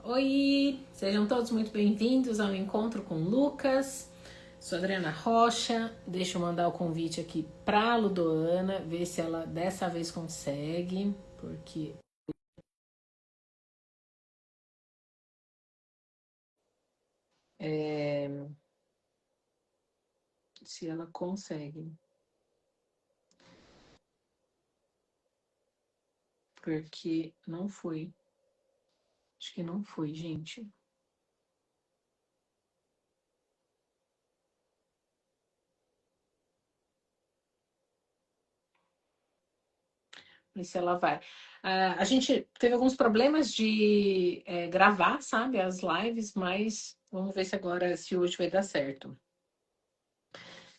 Oi, sejam todos muito bem-vindos ao Encontro com Lucas. Sou Adriana Rocha. Deixa eu mandar o convite aqui para a Ludoana, ver se ela dessa vez consegue, porque se ela consegue, porque não foi. Acho que não foi, gente. Ver se ela vai. A gente teve alguns problemas de gravar, sabe, as lives, mas vamos ver se agora, se hoje vai dar certo.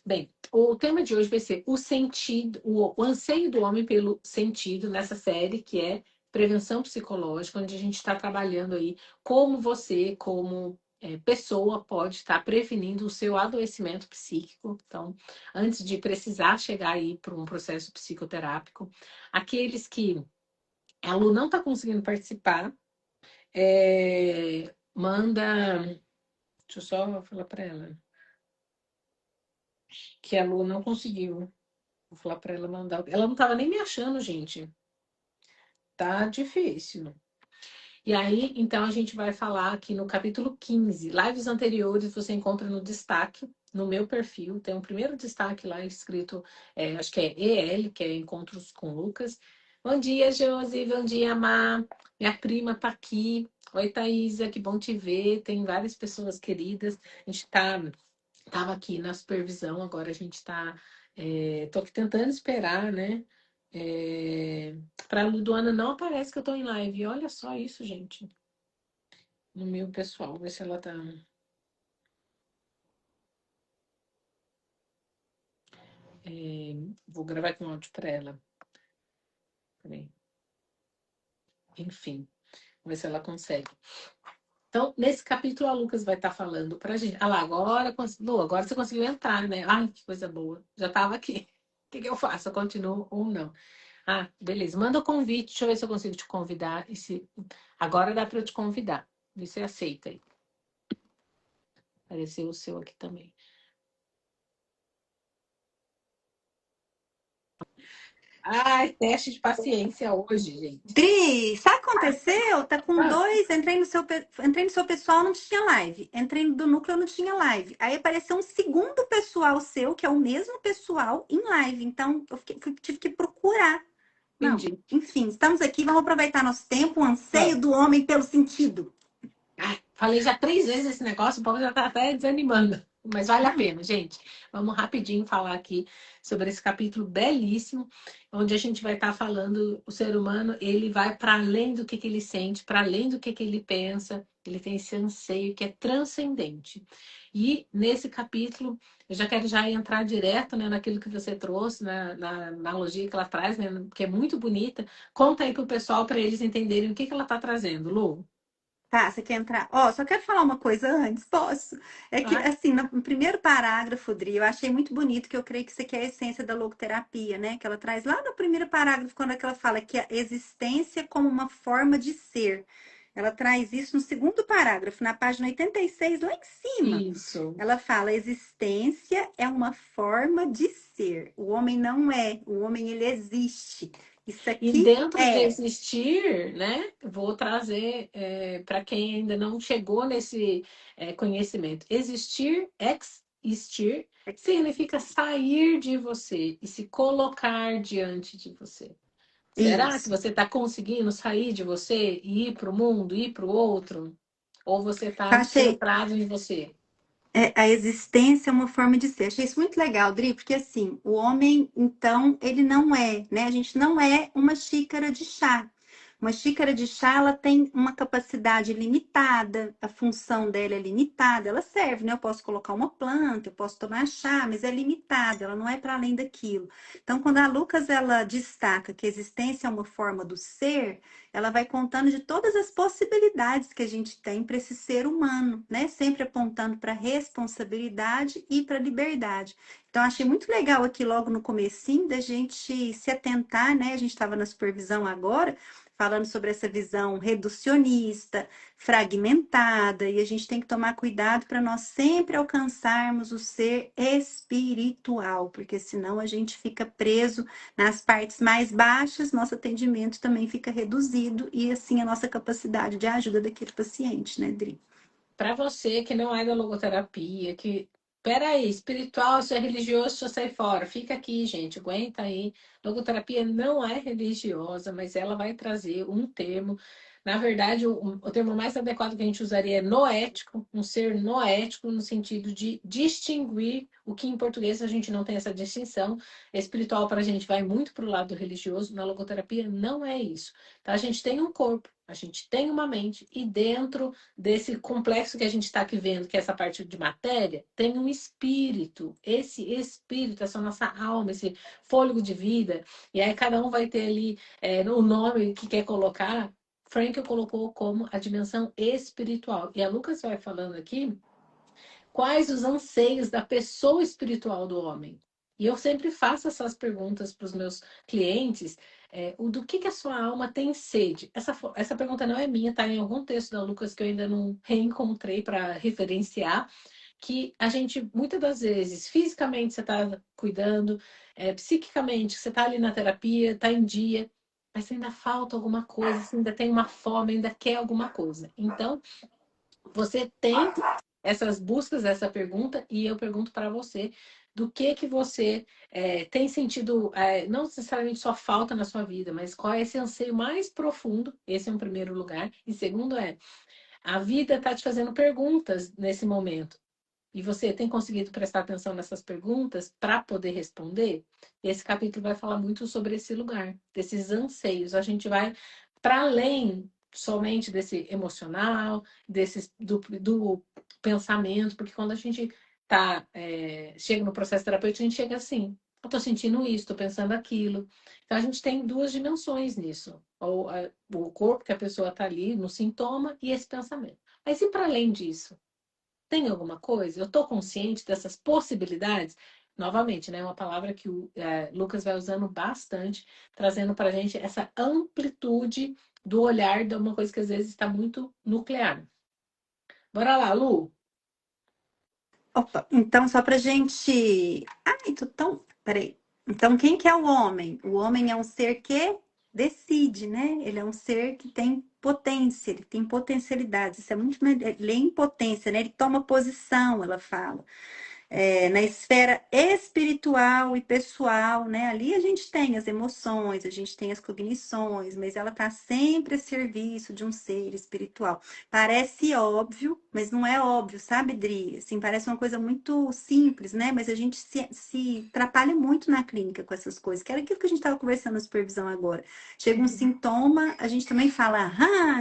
Bem, o tema de hoje vai ser o sentido, o anseio do homem pelo sentido nessa série, que é prevenção psicológica, onde a gente está trabalhando aí como você, como pessoa, pode estar prevenindo o seu adoecimento psíquico. Então, antes de precisar chegar aí para um processo psicoterápico, aqueles que a Lu não está conseguindo participar, manda. Deixa eu só falar para ela que a Lu não conseguiu. Vou falar para ela mandar. Ela não estava nem me achando, gente. Tá difícil. E aí, então, a gente vai falar aqui no capítulo 15. Lives anteriores você encontra no destaque, no meu perfil. Tem um primeiro destaque lá escrito, acho que é EL, que é Encontros com Lucas. Bom dia, Josi. Bom dia, Má. Minha prima tá aqui. Oi, Thaisa, que bom te ver. Tem várias pessoas queridas. A gente tava aqui na supervisão, agora a gente tá. Tô aqui tentando esperar, né? Para a Luduana não aparece que eu tô em live. Olha só isso, gente. No meu pessoal, ver se ela tá. Vou gravar com áudio para ela. Peraí. Enfim, vamos ver se ela consegue. Então, nesse capítulo, a Lucas vai estar falando pra gente. Ah lá, Lu, agora você conseguiu entrar, né? Ai, que coisa boa. Já estava aqui. O que eu faço? Eu continuo ou não? Ah, beleza. Manda o convite. Deixa eu ver se eu consigo te convidar. E se... Agora dá para eu te convidar. Vê se você aceita aí. Apareceu o seu aqui também. Ai, teste de paciência hoje, gente. Dri, sabe o que aconteceu? Tá com Ah, dois, entrei no seu pessoal, não tinha live. Entrei no do núcleo, não tinha live. Aí apareceu um segundo pessoal seu, que é o mesmo pessoal, em live. Então, tive que procurar. Não, entendi. enfim, estamos aqui, vamos aproveitar nosso tempo, o anseio Vamos. do homem pelo sentido. Ai, falei já 3 vezes esse negócio, o povo já tá até desanimando. Mas vale a pena, gente. Vamos rapidinho falar aqui sobre esse capítulo belíssimo, onde a gente vai estar falando, o ser humano, ele vai para além do que ele sente, para além do que ele pensa, ele tem esse anseio que é transcendente. E nesse capítulo, eu já quero já entrar direto, né, naquilo que você trouxe, na analogia que ela traz, né, que é muito bonita. Conta aí pro pessoal para eles entenderem o que ela está trazendo, Lu. Tá, você quer entrar? Ó, só quero falar uma coisa antes, posso? É que, Ai, assim, no primeiro parágrafo, Dri, eu achei muito bonito, que eu creio que isso aqui é a essência da logoterapia, né? Que ela traz lá no primeiro parágrafo, quando é que ela fala que a existência como uma forma de ser. Ela traz isso no segundo parágrafo, na página 86, lá em cima. isso. Ela fala: existência é uma forma de ser. O homem não é, o homem ele existe. Isso E aqui dentro de é. existir, né, vou trazer para quem ainda não chegou nesse conhecimento. Existir, existir, significa sair de você e se colocar diante de você. Será que Isso. você está conseguindo sair de você e ir para o mundo, ir para o outro? Ou você Eu está achei. centrado em você? A existência é uma forma de ser. Achei isso muito legal, Dri, porque assim, o homem, então, ele não é, né? A gente não é uma xícara de chá. Uma xícara de chá, ela tem uma capacidade limitada, a função dela é limitada, ela serve, né? Eu posso colocar uma planta, eu posso tomar chá, mas é limitada, ela não é para além daquilo. Então, quando a Lucas ela destaca que a existência é uma forma do ser, ela vai contando de todas as possibilidades que a gente tem para esse ser humano, né? Sempre apontando para responsabilidade e para liberdade. Então, achei muito legal aqui logo no comecinho da gente se atentar, né? A gente estava na supervisão agora, falando sobre essa visão reducionista, fragmentada, e a gente tem que tomar cuidado para nós sempre alcançarmos o ser espiritual, porque senão a gente fica preso nas partes mais baixas, nosso atendimento também fica reduzido e assim a nossa capacidade de ajuda daquele paciente, né, Dri? Para você que não é da logoterapia, que. Peraí, espiritual, se é religioso, se eu sair fora. Fica aqui, gente, aguenta aí. Logoterapia não é religiosa, mas ela vai trazer um termo. Na verdade, o termo mais adequado que a gente usaria é noético, um ser noético, no sentido de distinguir o que em português a gente não tem essa distinção. Espiritual para a gente vai muito para o lado religioso, na logoterapia não é isso. Então, a gente tem um corpo, a gente tem uma mente, e dentro desse complexo que a gente está aqui vendo, que é essa parte de matéria, tem um espírito. Esse espírito, essa nossa alma, esse fôlego de vida. E aí cada um vai ter ali o nome que quer colocar. Frank colocou como a dimensão espiritual. E a Lucas vai falando aqui quais os anseios da pessoa espiritual do homem. E eu sempre faço essas perguntas para os meus clientes, o do que a sua alma tem sede. Essa pergunta não é minha, está em algum texto da Lucas que eu ainda não reencontrei para referenciar, que a gente, muitas das vezes, fisicamente você está cuidando, psiquicamente você está ali na terapia, está em dia, mas ainda falta alguma coisa, você ainda tem uma fome, ainda quer alguma coisa. Então, você tem essas buscas, essa pergunta, e eu pergunto para você do que você tem sentido, não necessariamente só falta na sua vida, mas qual é esse anseio mais profundo, esse é um primeiro lugar. E segundo a vida está te fazendo perguntas nesse momento. E você tem conseguido prestar atenção nessas perguntas para poder responder? Esse capítulo vai falar muito sobre esse lugar, desses anseios. A gente vai para além somente desse emocional, do pensamento, porque quando a gente chega no processo terapêutico, a gente chega assim, eu estou sentindo isso, estou pensando aquilo. Então a gente tem duas dimensões nisso. O corpo que a pessoa está ali, no sintoma, e esse pensamento. Mas e para além disso? Tem alguma coisa? Eu estou consciente dessas possibilidades? Novamente, né? Uma palavra que o Lucas vai usando bastante, trazendo para a gente essa amplitude do olhar de uma coisa que às vezes está muito nuclear. Bora lá, Lu. Opa, então só pra gente. Ai, tô tão. Peraí. Então, quem que é o homem? O homem é um ser que decide, né? Ele é um ser que tem potência, ele tem potencialidades. Isso é muito. Ele é em potência, né? Ele toma posição, ela fala na esfera espiritual e pessoal, né? Ali a gente tem as emoções, a gente tem as cognições, mas ela está sempre a serviço de um ser espiritual. Parece óbvio, mas não é óbvio, sabe, Dri? Assim, parece uma coisa muito simples, né? Mas a gente se atrapalha muito na clínica com essas coisas, que era aquilo que a gente estava conversando na supervisão agora. Chega um sintoma, a gente também fala,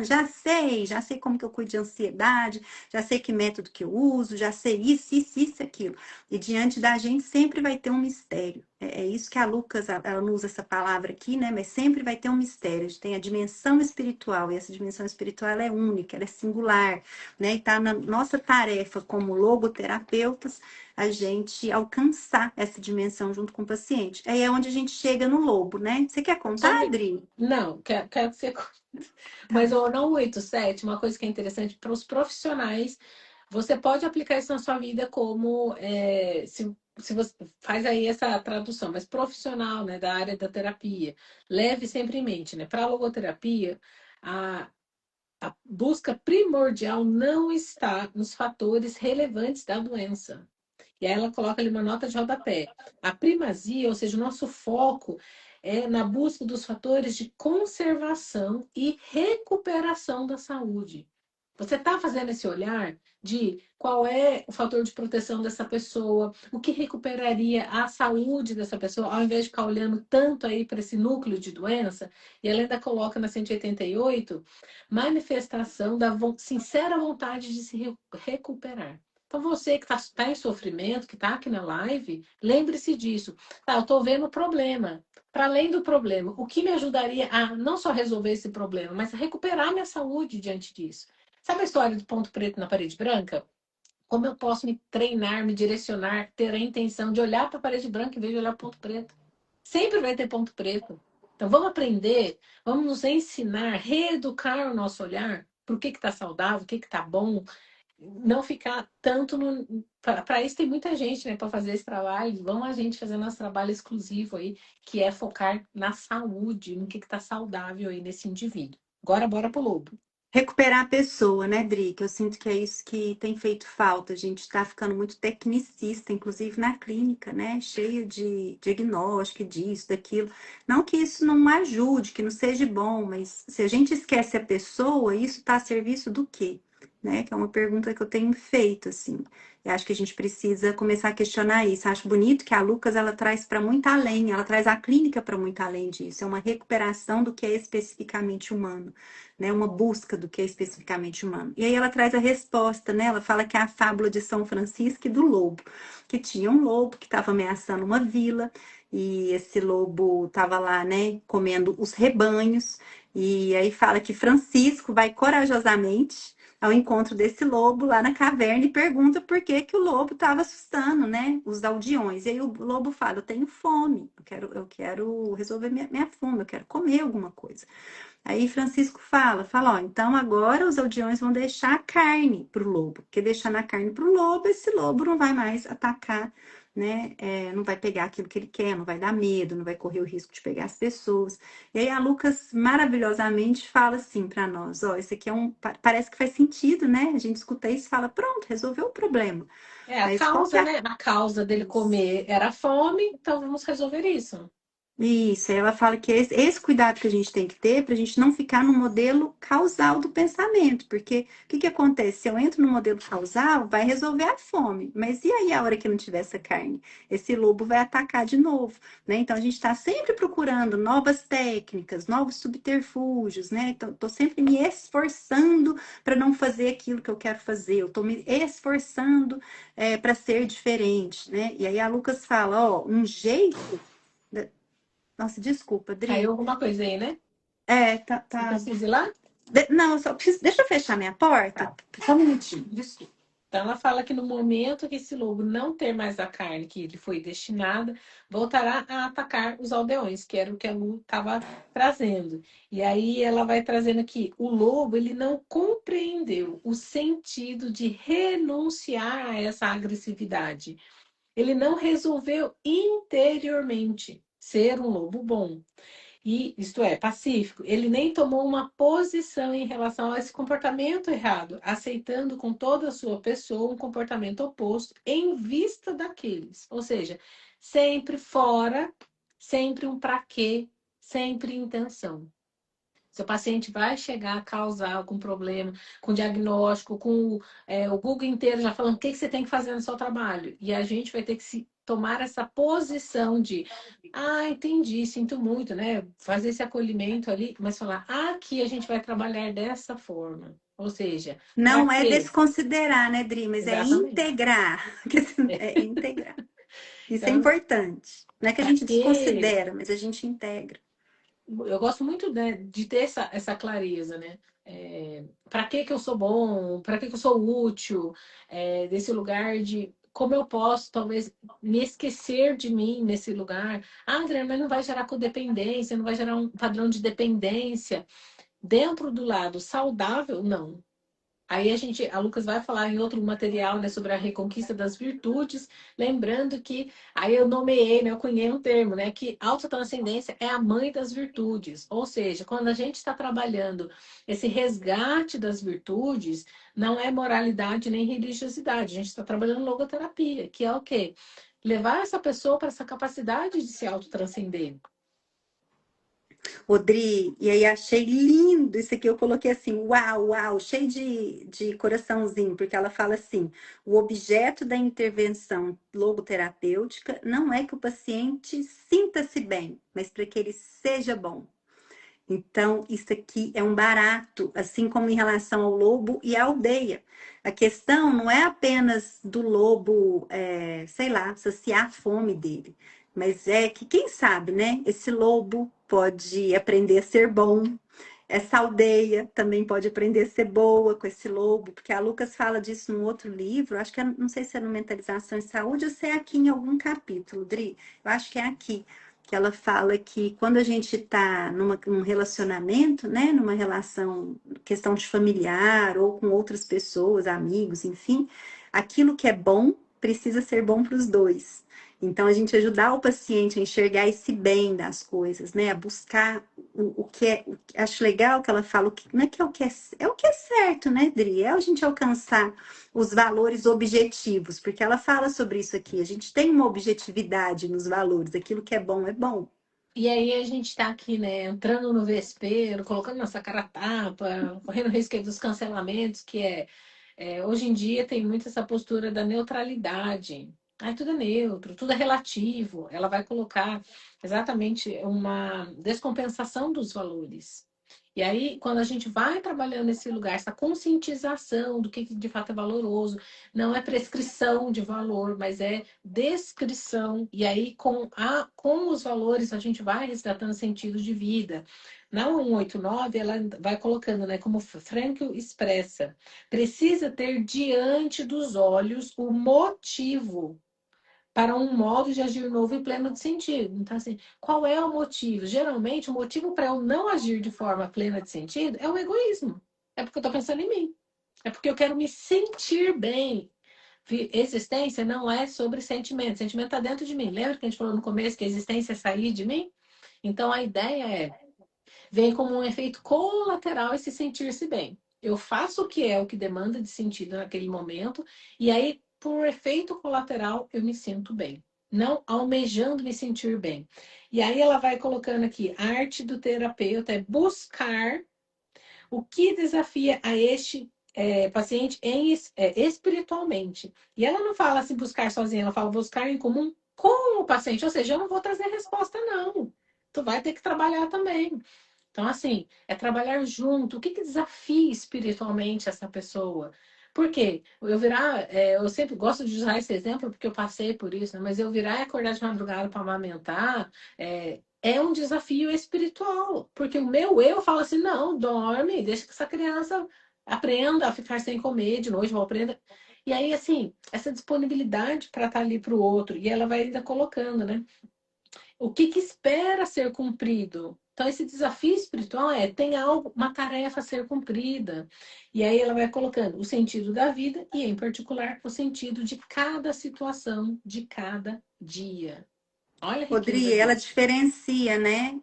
já sei como que eu cuido de ansiedade, já sei que método que eu uso, já sei isso, aquilo. E diante da gente sempre vai ter um mistério. É isso que a Lucas, ela não usa essa palavra aqui, né? Mas sempre vai ter um mistério. A gente tem a dimensão espiritual, e essa dimensão espiritual ela é única, ela é singular, né? E tá na nossa tarefa como logoterapeutas a gente alcançar essa dimensão junto com o paciente. Aí é onde a gente chega no lobo, né? Você quer Só contar, me... Adri? Não, quero que você. Tá. Mas no 187, uma coisa que é interessante para os profissionais, você pode aplicar isso na sua vida como se você faz aí essa tradução, mas profissional, né, da área da terapia. Leve sempre em mente, né? Para a logoterapia, a, a busca primordial não está nos fatores relevantes da doença. E aí ela coloca ali uma nota de rodapé. A primazia, ou seja, o nosso foco é na busca dos fatores de conservação e recuperação da saúde. Você está fazendo esse olhar de qual é o fator de proteção dessa pessoa, o que recuperaria a saúde dessa pessoa, ao invés de ficar olhando tanto aí para esse núcleo de doença, e ela ainda coloca na 188 manifestação da sincera vontade de se recuperar. Então, você que está em sofrimento, que está aqui na live, lembre-se disso. Tá, eu estou vendo o problema. Para além do problema, o que me ajudaria a não só resolver esse problema, mas a recuperar minha saúde diante disso? Sabe a história do ponto preto na parede branca? Como eu posso me treinar, me direcionar, ter a intenção de olhar para a parede branca em vez de olhar para o ponto preto? Sempre vai ter ponto preto. Então, vamos aprender, vamos nos ensinar, reeducar o nosso olhar para o que está saudável, o que está bom, não ficar tanto no. Para isso tem muita gente, né, para fazer esse trabalho. Vamos a gente fazer nosso trabalho exclusivo aí, que é focar na saúde, no que está saudável aí nesse indivíduo. Agora, bora pro lobo. Recuperar a pessoa, né, Dri? Que eu sinto que é isso que tem feito falta. A gente está ficando muito tecnicista, inclusive na clínica, né? Cheio de diagnóstico, disso, daquilo. Não que isso não ajude, que não seja bom, mas se a gente esquece a pessoa, isso está a serviço do quê? Né? Que é uma pergunta que eu tenho feito, assim. Eu acho que a gente precisa começar a questionar isso. Acho bonito que a Lucas ela traz para muito além, ela traz a clínica para muito além disso. É uma recuperação do que é especificamente humano, né, uma busca do que é especificamente humano. E aí ela traz a resposta, né? Ela fala que é a fábula de São Francisco e do lobo, que tinha um lobo que estava ameaçando uma vila e esse lobo estava lá, né, comendo os rebanhos. E aí fala que Francisco vai corajosamente ao encontro desse lobo lá na caverna e pergunta por que que o lobo estava assustando, né, os aldeões. E aí o lobo fala: eu tenho fome, eu quero resolver minha fome, eu quero comer alguma coisa. Aí Francisco fala, ó, então agora os aldeões vão deixar a carne para o lobo, porque deixando a carne para o lobo, esse lobo não vai mais atacar, né? Não vai pegar aquilo que ele quer, não vai dar medo, não vai correr o risco de pegar as pessoas. E aí a Lucas maravilhosamente fala assim para nós, ó, esse aqui parece que faz sentido, né? A gente escuta isso e fala, pronto, resolveu o problema. É, a Mas qual que causa, é né? A causa dele isso? comer era fome, então vamos resolver isso. Isso, aí ela fala que esse cuidado que a gente tem que ter para a gente não ficar no modelo causal do pensamento, porque o que que acontece? Se eu entro no modelo causal, vai resolver a fome, mas e aí a hora que não tiver essa carne? Esse lobo vai atacar de novo, né? Então a gente está sempre procurando novas técnicas, novos subterfúgios, né? Então, tô sempre me esforçando para não fazer aquilo que eu quero fazer, eu tô me esforçando para ser diferente, né? E aí a Lucas fala, ó, um jeito. Nossa, desculpa, Caiu Dri. alguma coisa aí, né? Tá. Você precisa ir lá? Não, eu só preciso. Deixa eu fechar minha porta. Tá. Só um minutinho, desculpa. Então, ela fala que no momento que esse lobo não ter mais a carne que lhe foi destinada, voltará a atacar os aldeões, que era o que a Lu estava trazendo. E aí ela vai trazendo aqui, o lobo ele não compreendeu o sentido de renunciar a essa agressividade. Ele não resolveu interiormente ser um lobo bom. E, isto é, pacífico. Ele nem tomou uma posição em relação a esse comportamento errado, aceitando com toda a sua pessoa um comportamento oposto em vista daqueles. Ou seja, sempre fora, sempre um para quê, sempre intenção. Seu paciente vai chegar a causar algum problema com diagnóstico, com o Google inteiro já falando o que você tem que fazer no seu trabalho. E a gente vai ter que se tomar essa posição de, entendi, sinto muito, né? Fazer esse acolhimento ali, mas falar, aqui a gente vai trabalhar dessa forma. Ou seja, para Não é quê? desconsiderar, né, Dri? Mas é Exatamente. integrar. É integrar. Isso é Então, importante. Não é que a para gente quê? desconsidera, mas a gente integra. Eu gosto muito, né, de ter essa clareza, né? Para que eu sou bom? Para que eu sou útil? Desse lugar de como eu posso, talvez, me esquecer de mim nesse lugar. Ah, Adriana, mas não vai gerar codependência, não vai gerar um padrão de dependência. Dentro do lado saudável, não. Aí a Lucas vai falar em outro material, né, sobre a reconquista das virtudes, lembrando que aí eu nomeei, né, eu cunhei um termo, né, que autotranscendência é a mãe das virtudes. Ou seja, quando a gente está trabalhando esse resgate das virtudes, não é moralidade nem religiosidade, a gente está trabalhando logoterapia, que é o quê? Levar essa pessoa para essa capacidade de se autotranscender. Rodri, e aí achei lindo isso aqui. Eu coloquei assim, uau, uau, cheio de coraçãozinho, porque ela fala assim: o objeto da intervenção logoterapêutica não é que o paciente sinta-se bem, mas para que ele seja bom. Então, isso aqui é um barato, assim como em relação ao lobo e à aldeia. A questão não é apenas do lobo, sei lá, saciar a fome dele, mas é que, quem sabe, né? Esse lobo pode aprender a ser bom. Essa aldeia também pode aprender a ser boa com esse lobo, porque a Lucas fala disso num outro livro, acho que não sei se é no Mentalização em Saúde ou se é aqui em algum capítulo, Dri, eu acho que é aqui que ela fala que quando a gente está num relacionamento, né, numa relação, questão de familiar ou com outras pessoas, amigos, enfim, aquilo que é bom precisa ser bom para os dois. Então, a gente ajudar o paciente a enxergar esse bem das coisas, né? A buscar o que é. Acho legal que ela fala, não é que é o que é o que é certo, né, Dri? É a gente alcançar os valores objetivos, porque ela fala sobre isso aqui. A gente tem uma objetividade nos valores, aquilo que é bom é bom. E aí a gente está aqui, né, entrando no vespeiro, colocando nossa cara a tapa, correndo risco aí dos cancelamentos, que hoje em dia tem muito essa postura da neutralidade. Ai, tudo é neutro, tudo é relativo. Ela vai colocar exatamente uma descompensação dos valores. E aí, quando a gente vai trabalhando nesse lugar, essa conscientização do que de fato é valoroso, não é prescrição de valor, mas é descrição. E aí, com os valores, a gente vai resgatando sentido de vida. Na 189, ela vai colocando, né, como Frankl expressa, precisa ter diante dos olhos o motivo para um modo de agir novo e pleno de sentido. Então, assim, qual é o motivo? Geralmente, o motivo para eu não agir de forma plena de sentido é o egoísmo. É porque eu estou pensando em mim. É porque eu quero me sentir bem. Existência não é sobre sentimento. Sentimento está dentro de mim. Lembra que a gente falou no começo que a existência é sair de mim? Então, a ideia vem como um efeito colateral esse sentir-se bem. Eu faço o que demanda de sentido naquele momento, e aí, por efeito colateral, eu me sinto bem. Não almejando me sentir bem. E aí ela vai colocando aqui, a arte do terapeuta é buscar o que desafia a este paciente espiritualmente. E ela não fala assim buscar sozinha, ela fala buscar em comum com o paciente. Ou seja, eu não vou trazer resposta, não. Tu vai ter que trabalhar também. Então, assim, é trabalhar junto. O que desafia espiritualmente essa pessoa? Por quê? Eu sempre gosto de usar esse exemplo porque eu passei por isso, né? Mas eu virar e acordar de madrugada para amamentar é um desafio espiritual. Porque o meu eu fala assim: não, dorme, deixa que essa criança aprenda a ficar sem comer de noite, vou aprender. E aí, assim, essa disponibilidade para estar ali para o outro, e ela vai ainda colocando, né? O que espera ser cumprido. Então, esse desafio espiritual tem algo, uma tarefa a ser cumprida. E aí ela vai colocando o sentido da vida e, em particular, o sentido de cada situação, de cada dia. Olha a riqueza Rodri, ela disso. diferencia, né?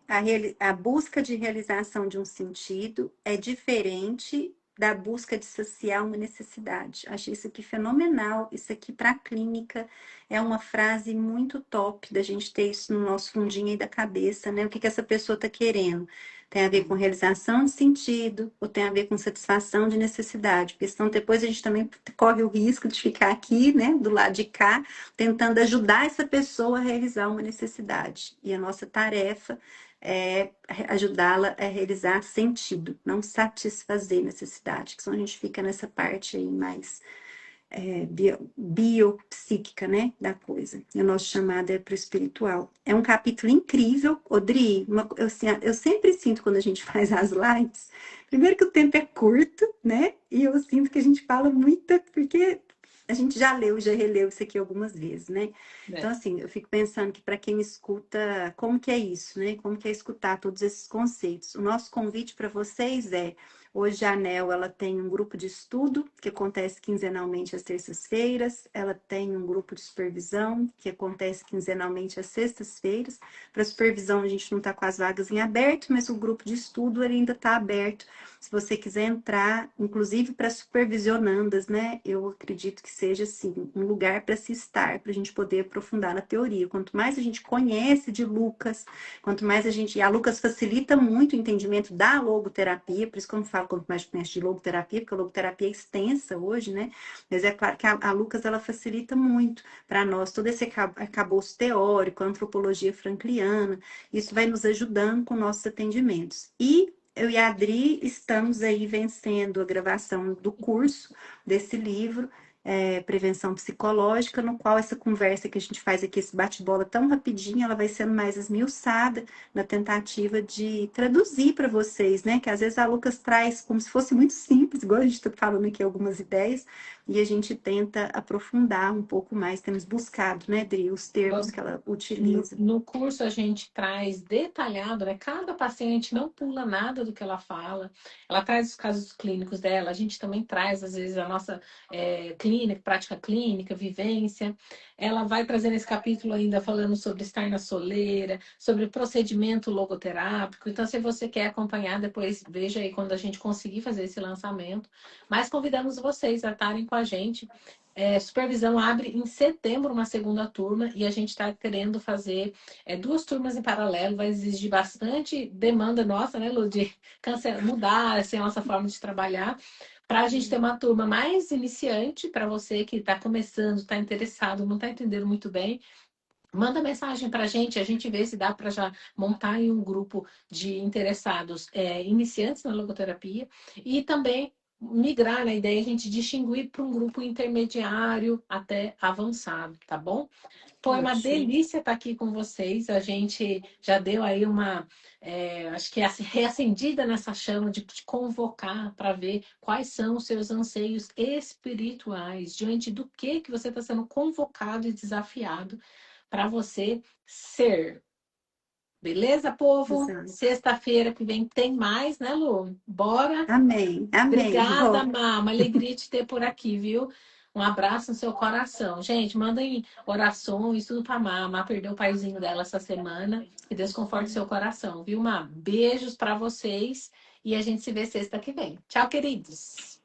A busca de realização de um sentido é diferente da busca de saciar uma necessidade. Achei isso aqui fenomenal. Isso aqui para a clínica é uma frase muito top da gente ter isso no nosso fundinho aí da cabeça, né? O que essa pessoa está querendo? Tem a ver com realização de sentido ou tem a ver com satisfação de necessidade? Porque senão depois a gente também corre o risco de ficar aqui, né, do lado de cá, tentando ajudar essa pessoa a realizar uma necessidade. E a nossa tarefa é ajudá-la a realizar sentido, não satisfazer necessidade, que senão a gente fica nessa parte aí mais biopsíquica, né, da coisa. E o nosso chamado é para o espiritual. É um capítulo incrível, Odri. Eu sempre sinto quando a gente faz as lives, primeiro que o tempo é curto, né, e eu sinto que a gente fala muito, porque a gente já leu, já releu isso aqui algumas vezes, né? Então, Né? assim, eu fico pensando que para quem escuta, como que é isso, né? Como que é escutar todos esses conceitos? O nosso convite para vocês é hoje a ANEL ela tem um grupo de estudo que acontece quinzenalmente às terças-feiras, ela tem um grupo de supervisão que acontece quinzenalmente às sextas-feiras. Para supervisão a gente não está com as vagas em aberto, mas o grupo de estudo ele ainda está aberto. Se você quiser entrar, inclusive para supervisionandas, né? Eu acredito que seja assim, um lugar para se estar, para a gente poder aprofundar na teoria. Quanto mais a gente conhece de Lucas, quanto mais a gente. E a Lucas facilita muito o entendimento da logoterapia, por isso que eu não falo quanto mais conhece de logoterapia, porque a logoterapia é extensa hoje, né? Mas é claro que a Lucas ela facilita muito para nós todo esse arcabouço teórico, a antropologia frankliana, isso vai nos ajudando com nossos atendimentos. E eu e a Adri estamos aí vencendo a gravação do curso desse livro. prevenção psicológica, no qual essa conversa que a gente faz aqui, esse bate-bola tão rapidinho, ela vai sendo mais esmiuçada na tentativa de traduzir para vocês, né? Que às vezes a Lucas traz como se fosse muito simples, igual a gente está falando aqui algumas ideias, e a gente tenta aprofundar um pouco mais, temos buscado, né, Dri, os termos que ela utiliza. No curso a gente traz detalhado, né? Cada paciente não pula nada do que ela fala. Ela traz os casos clínicos dela, a gente também traz, às vezes, a nossa clínica, prática clínica, vivência. Ela vai trazer nesse capítulo ainda falando sobre estar na soleira, sobre o procedimento logoterápico. Então, se você quer acompanhar, depois veja aí quando a gente conseguir fazer esse lançamento. Mas convidamos vocês a estarem com a gente. Supervisão abre em setembro uma segunda turma e a gente está querendo fazer 2 turmas em paralelo. Vai exigir bastante demanda nossa, né, Lu, de mudar assim, a nossa forma de trabalhar, para a gente ter uma turma mais iniciante, para você que está começando, está interessado, não está entendendo muito bem. Manda mensagem para a gente vê se dá para já montar aí um grupo de interessados iniciantes na logoterapia e também migrar na ideia, a gente distinguir para um grupo intermediário até avançado, tá bom? Foi uma Ótimo. delícia estar aqui com vocês. A gente já deu aí acho que reacendida nessa chama de te convocar para ver quais são os seus anseios espirituais, diante do que você está sendo convocado e desafiado para você ser. Beleza, povo? Exato. Sexta-feira que vem tem mais, né, Lu? Bora? Amém, amém. Obrigada, Bom, Má. Uma alegria te ter por aqui, viu? Um abraço no seu coração. Gente, mandem orações, tudo pra Má. A Má perdeu o paizinho dela essa semana. Que Deus conforte seu coração, viu, Má? Beijos pra vocês e a gente se vê sexta que vem. Tchau, queridos.